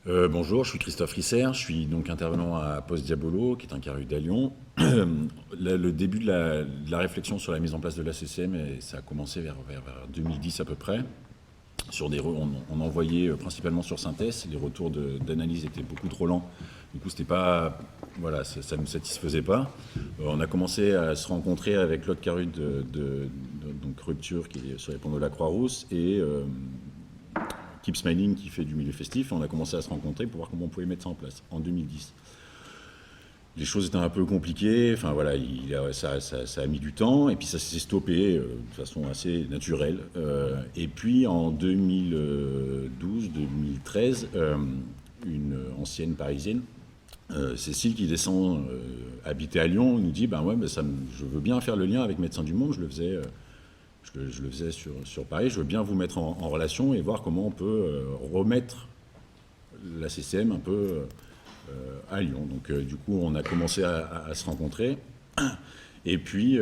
Bonjour, je suis Christophe Risser, je suis donc intervenant à Poste Diabolo, qui est un CARUD à Lyon. Le début de la réflexion sur la mise en place de l'ACCM, ça a commencé vers 2010 à peu près. On envoyait principalement sur synthèse, les retours d'analyse étaient beaucoup trop lents. Du coup, c'était pas, voilà, ça ne nous satisfaisait pas. On a commencé à se rencontrer avec l'autre CARUD donc Rupture, qui est sur les ponts de la Croix-Rousse, et Keep Smiling, qui fait du milieu festif. Et on a commencé à se rencontrer pour voir comment on pouvait mettre ça en place en 2010. Les choses étaient un peu compliquées, enfin voilà, ça a mis du temps, et puis ça s'est stoppé de façon assez naturelle. Et puis en 2012-2013, une ancienne parisienne, Cécile, qui descend habiter à Lyon, nous dit ouais, je veux bien faire le lien avec Médecins du Monde, je le faisais sur Paris, je veux bien vous mettre en relation et voir comment on peut remettre la CCM un peu à Lyon. Donc du coup, on a commencé à se rencontrer. Et puis,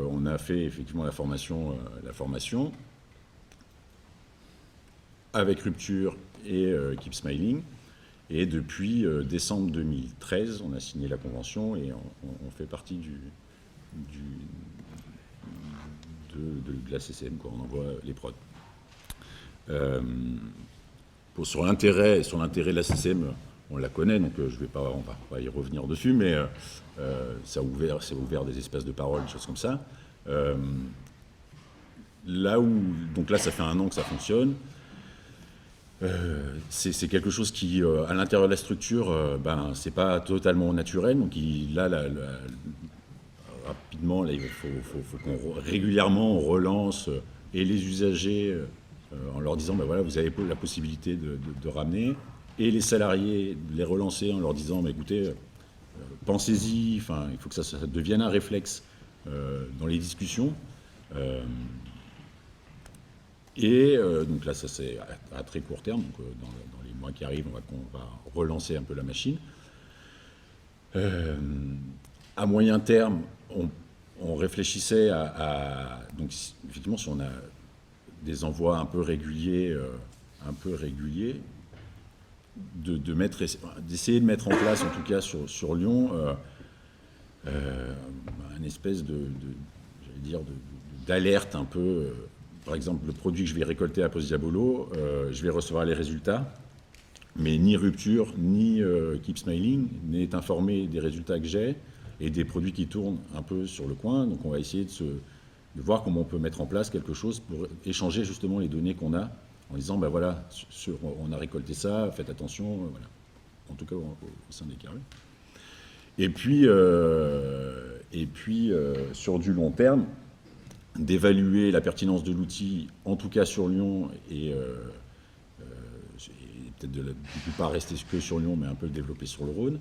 on a fait effectivement la formation avec Rupture et Keep Smiling. Et depuis décembre 2013, on a signé la convention et on fait partie de la CCM, quoi. On envoie les prods. Sur l'intérêt de la CCM, on la connaît, donc on va pas y revenir dessus, mais ça a ouvert des espaces de parole, des choses comme ça. Donc là, ça fait 1 an que ça fonctionne. C'est quelque chose qui, à l'intérieur de la structure, c'est pas totalement naturel. Donc rapidement, là, il faut régulièrement on relance et les usagers en leur disant voilà, vous avez la possibilité de ramener, et les salariés de les relancer en leur disant écoutez, pensez-y, il faut que ça devienne un réflexe dans les discussions. Donc là, ça c'est à très court terme, donc dans les mois qui arrivent, on va relancer un peu la machine. À moyen terme, on réfléchissait donc effectivement, si on a des envois un peu réguliers, d'essayer de mettre en place, en tout cas sur Lyon, une espèce d'alerte un peu. Par exemple, le produit que je vais récolter à Poste Diabolo, je vais recevoir les résultats, mais ni Rupture, ni Keep Smiling n'est informé des résultats que j'ai et des produits qui tournent un peu sur le coin. Donc on va essayer de voir comment on peut mettre en place quelque chose pour échanger justement les données qu'on a, en disant voilà, on a récolté ça, faites attention, voilà. En tout cas au sein des CARUD. Et puis sur du long terme, d'évaluer la pertinence de l'outil, en tout cas sur Lyon, et peut-être du coup pas rester que sur Lyon, mais un peu le développer sur le Rhône,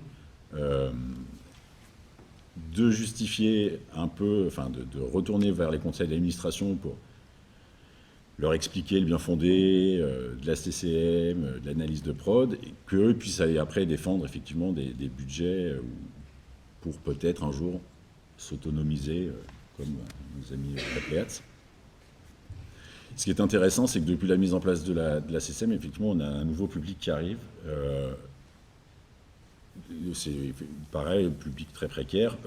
de justifier un peu, de retourner vers les conseils d'administration pour leur expliquer le bien fondé de la CCM, de l'analyse de prod, et qu'eux puissent aller après défendre effectivement des budgets pour peut-être un jour s'autonomiser, comme nos amis Pléats. Ce qui est intéressant, c'est que depuis la mise en place de la CCM, effectivement, on a un nouveau public qui arrive. C'est pareil, un public très précaire.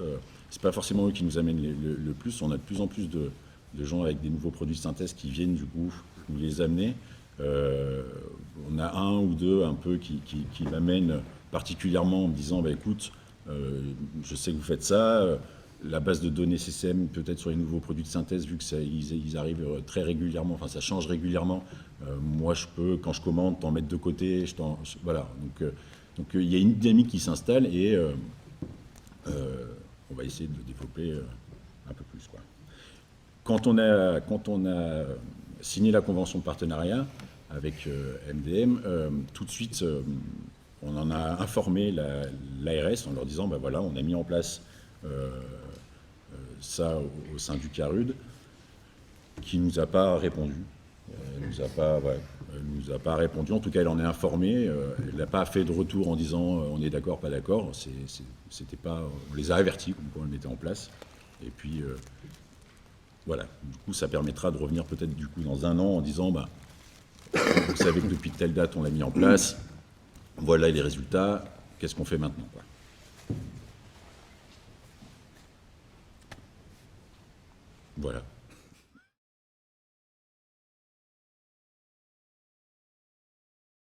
C'est pas forcément eux qui nous amènent le plus. On a de plus en plus de gens avec des nouveaux produits de synthèse qui viennent du coup nous les amener. On a 1 ou 2 un peu qui m'amènent particulièrement en me disant écoute, je sais que vous faites ça. La base de données CCM, peut-être sur les nouveaux produits de synthèse, vu qu'ils arrivent très régulièrement, ça change régulièrement. Moi, je peux, quand je commande, t'en mettre de côté. Voilà. Donc, il y a une dynamique qui s'installe et on va essayer de développer un peu plus, quoi. Quand on a signé la convention de partenariat avec MDM, tout de suite, on en a informé l'ARS en leur disant voilà, on a mis en place ça au sein du CARUD, qui ne nous a pas répondu. Elle nous a pas répondu. En tout cas, elle en est informée. Elle n'a pas fait de retour en disant on est d'accord, pas d'accord. C'était pas. On les a avertis comme quoi on le mettait en place. Et puis voilà. Du coup, ça permettra de revenir peut-être du coup dans 1 an en disant vous savez que depuis telle date on l'a mis en place. Voilà les résultats. Qu'est-ce qu'on fait maintenant, quoi. Voilà.